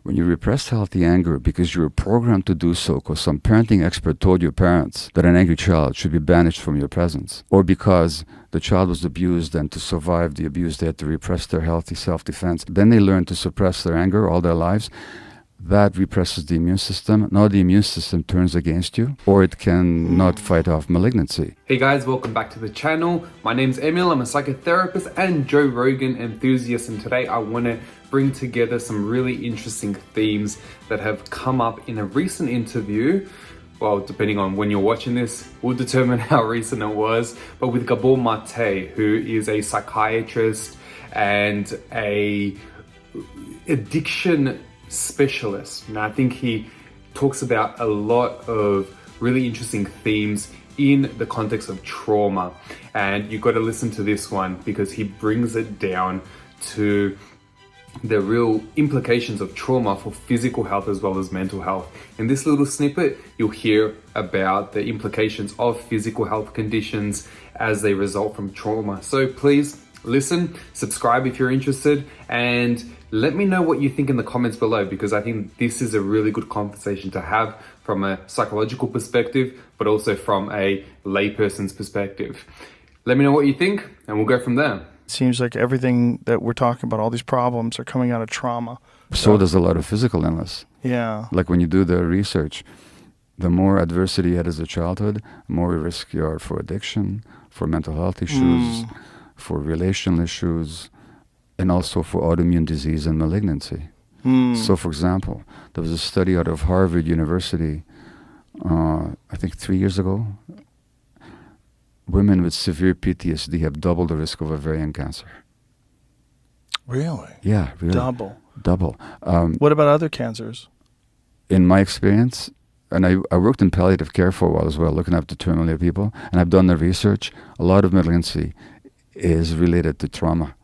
When you repress healthy anger because you were programmed to do so because some parenting expert told your parents that an angry child should be banished from your presence, or because the child was abused and to survive the abuse they had to repress their healthy self-defense, then they learn to suppress their anger all their lives, that represses the immune system. Now the immune system turns against you, or it can not fight off malignancy. Hey guys, welcome back to the channel. My name's Emil, I'm a psychotherapist and Joe Rogan enthusiast, and today I want to bring together some really interesting themes that have come up in a recent interview. Well, depending on when you're watching this, will determine how recent it was, but with Gabor Maté, who is a psychiatrist and a addiction specialist. And I think he talks about a lot of really interesting themes in the context of trauma. And you've got to listen to this one because he brings it down to the real implications of trauma for physical health as well as mental health. In this little snippet, you'll hear about the implications of physical health conditions as they result from trauma. So please listen, subscribe if you're interested, and let me know what you think in the comments below, because I think this is a really good conversation to have from a psychological perspective, but also from a layperson's perspective. Let me know what you think, and we'll go from there. It seems like everything that we're talking about, all these problems, are coming out of trauma. So does a lot of physical illness. Yeah. Like when you do the research, the more adversity you had as a childhood, the more risk you are for addiction, for mental health issues, for relational issues, and also for autoimmune disease and malignancy. So, for example, there was a study out of Harvard University, I think 3 years ago. Women with severe PTSD have double the risk of ovarian cancer. Really? Yeah, really. Double. What about other cancers? In my experience, and I worked in palliative care for a while as well, looking after terminally ill people, and I've done the research, a lot of malignancy is related to trauma.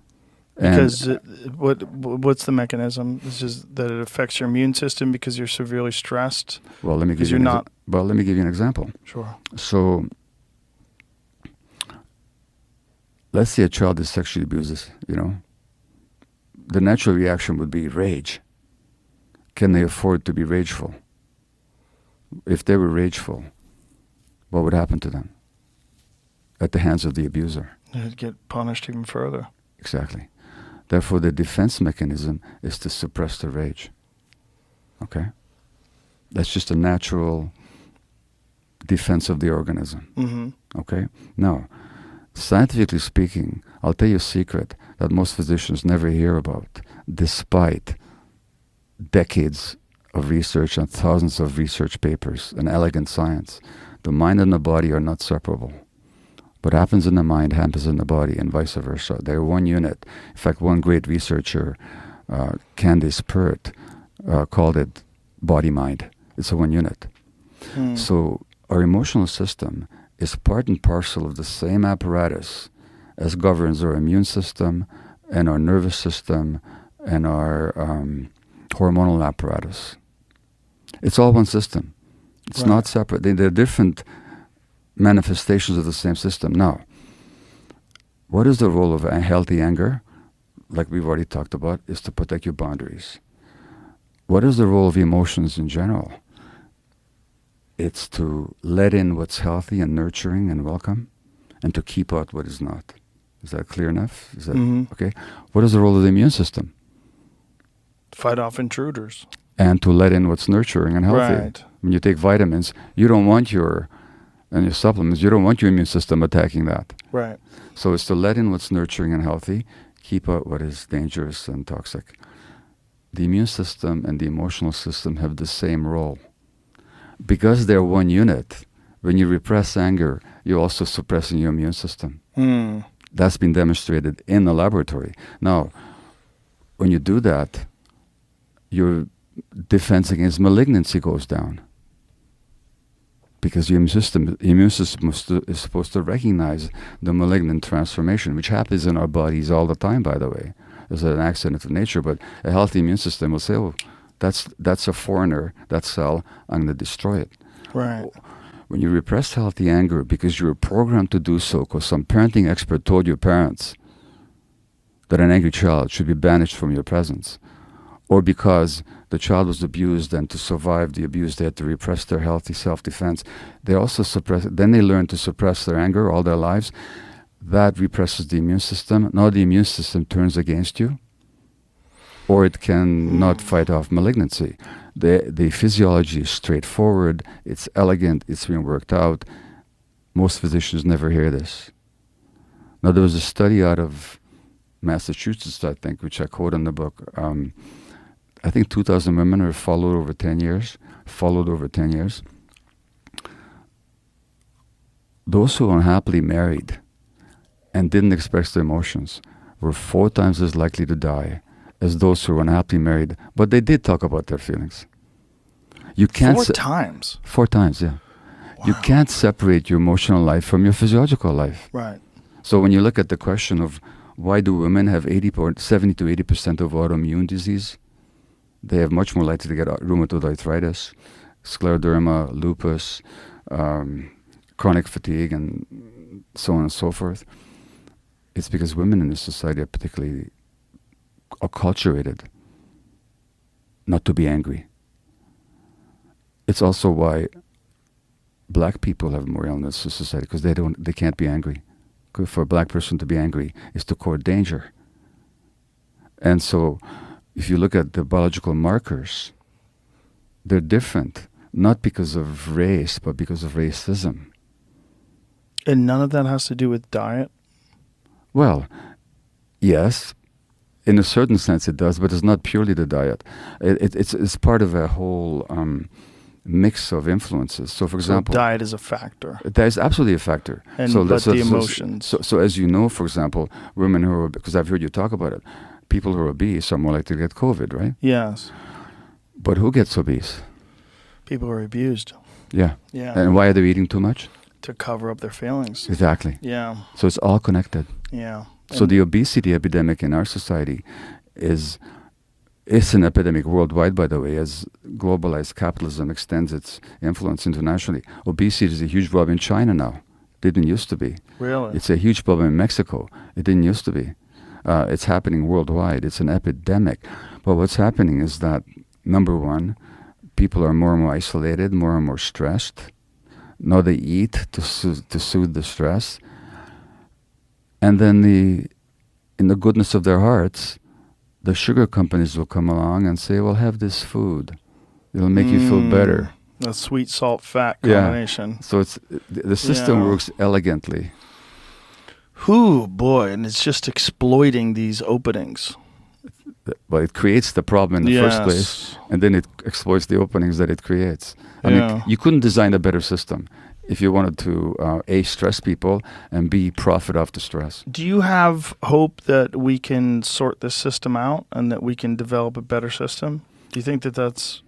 Because what's the mechanism? It's just that it affects your immune system because you're severely stressed? Well, let me give you an example. Sure. So, let's say a child is sexually abused, the natural reaction would be rage. Can they afford to be rageful? If they were rageful, what would happen to them at the hands of the abuser? They'd get punished even further. Exactly. Therefore, the defense mechanism is to suppress the rage. Okay? That's just a natural defense of the organism. Okay? Now, scientifically speaking, I'll tell you a secret that most physicians never hear about, despite decades of research and thousands of research papers and elegant science. The mind and the body are not separable. What happens in the mind happens in the body, and vice versa. They're one unit. In fact, one great researcher, Candace Pert, called it body-mind. It's a one unit. So our emotional system is part and parcel of the same apparatus as governs our immune system and our nervous system and our hormonal apparatus. It's all one system. It's not separate. They're different manifestations of the same system. Now, what is the role of a healthy anger? Like we've already talked about, is to protect your boundaries. What is the role of emotions in general? It's to let in what's healthy and nurturing and welcome, and to keep out what is not. Is that clear enough? Is that okay? What is the role of the immune system? Fight off intruders. And to let in what's nurturing and healthy. Right. When you take vitamins, you don't want your supplements, you don't want your immune system attacking that. Right. So it's to let in what's nurturing and healthy, keep out what is dangerous and toxic. The immune system and the emotional system have the same role. Because they're one unit, when you repress anger, you're also suppressing your immune system. That's been demonstrated in the laboratory. Now, when you do that, your defense against malignancy goes down. Because your immune system is supposed to recognize the malignant transformation, which happens in our bodies all the time, by the way. It's an accident of nature, but a healthy immune system will say, oh, that's a foreigner, that cell, I'm going to destroy it. Right. When you repress healthy anger because you were programmed to do so, because some parenting expert told your parents that an angry child should be banished from your presence, or because the child was abused, and to survive the abuse, they had to repress their healthy self-defense. They also then they learn to suppress their anger all their lives. That represses the immune system. Now the immune system turns against you, or it can not fight off malignancy. The physiology is straightforward, it's elegant, it's been worked out. Most physicians never hear this. Now, there was a study out of Massachusetts, I think, which I quote in the book. I think 2,000 women are followed over 10 years. Those who were unhappily married and didn't express their emotions were 4 times as likely to die as those who were unhappily married, but they did talk about their feelings. You can't 4 times? 4 times, yeah. Wow. You can't separate your emotional life from your physiological life. Right. So when you look at the question of why do women have 70 to 80% of autoimmune disease, they have much more likely to get rheumatoid arthritis, scleroderma, lupus, chronic fatigue, and so on and so forth. It's because women in this society are particularly acculturated not to be angry. It's also why black people have more illness in society, because they can't be angry. For a black person to be angry is to court danger. And so if you look at the biological markers, they're different, not because of race, but because of racism. And none of that has to do with diet? Well, yes, in a certain sense it does, but it's not purely the diet. It's part of a whole mix of influences. So, for example, diet is a factor. That is absolutely a factor. And the emotions. So, as you know, for example, women who are, because I've heard you talk about it, people who are obese are more likely to get COVID, right? Yes. But who gets obese? People who are abused. Yeah. Yeah. And why are they eating too much? To cover up their feelings. Exactly. Yeah. So it's all connected. Yeah. So the obesity epidemic in our society it's an epidemic worldwide, by the way, as globalized capitalism extends its influence internationally. Obesity is a huge problem in China now. It didn't used to be. Really? It's a huge problem in Mexico. It didn't used to be. It's happening worldwide. It's an epidemic. But what's happening is that, number one, people are more and more isolated, more and more stressed. Now they eat to soothe the stress. And then in the goodness of their hearts, the sugar companies will come along and say, well, have this food. It'll make you feel better. The sweet, salt, fat combination. Yeah. So the system works elegantly. Boy, and it's just exploiting these openings. But it creates the problem in the first place, and then it exploits the openings that it creates. I mean, you couldn't design a better system if you wanted to A, stress people, and B, profit off the stress. Do you have hope that we can sort this system out and that we can develop a better system? Do you think that that's...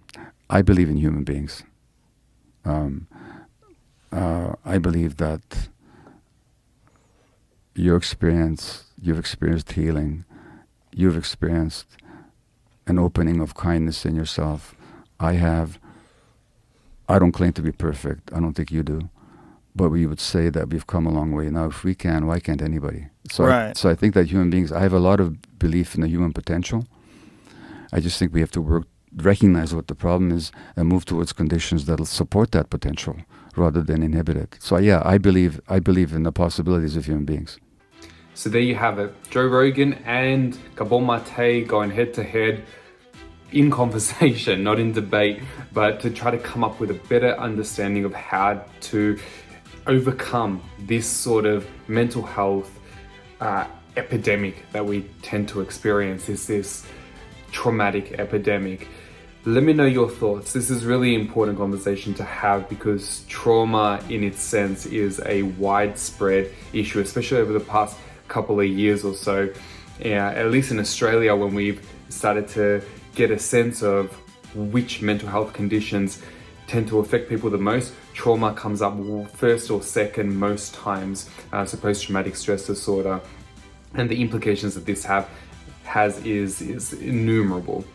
I believe in human beings. I believe that you've experienced healing, you've experienced an opening of kindness in yourself. I have. I don't claim to be perfect. I don't think you do. But we would say that we've come a long way. Now, if we can, why can't anybody? So I think that human beings, I have a lot of belief in the human potential. I just think we have to recognize what the problem is and move towards conditions that'll support that potential rather than inhibit it. So yeah, I believe in the possibilities of human beings. So there you have it. Joe Rogan and Gabor Maté going head to head in conversation, not in debate, but to try to come up with a better understanding of how to overcome this sort of mental health epidemic that we tend to experience, is this traumatic epidemic. Let me know your thoughts. This is really important conversation to have because trauma in its sense is a widespread issue, especially over the past couple of years or so. At least in Australia, when we've started to get a sense of which mental health conditions tend to affect people the most, trauma comes up first or second most times, so post-traumatic stress disorder. And the implications that this has is innumerable.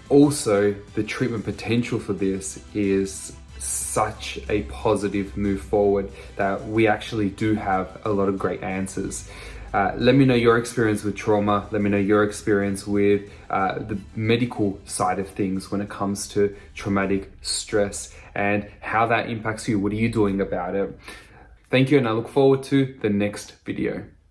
Also, the treatment potential for this is such a positive move forward that we actually do have a lot of great answers. Let me know your experience with trauma. Let me know your experience with the medical side of things when it comes to traumatic stress and how that impacts you. What are you doing about it? Thank you, and I look forward to the next video.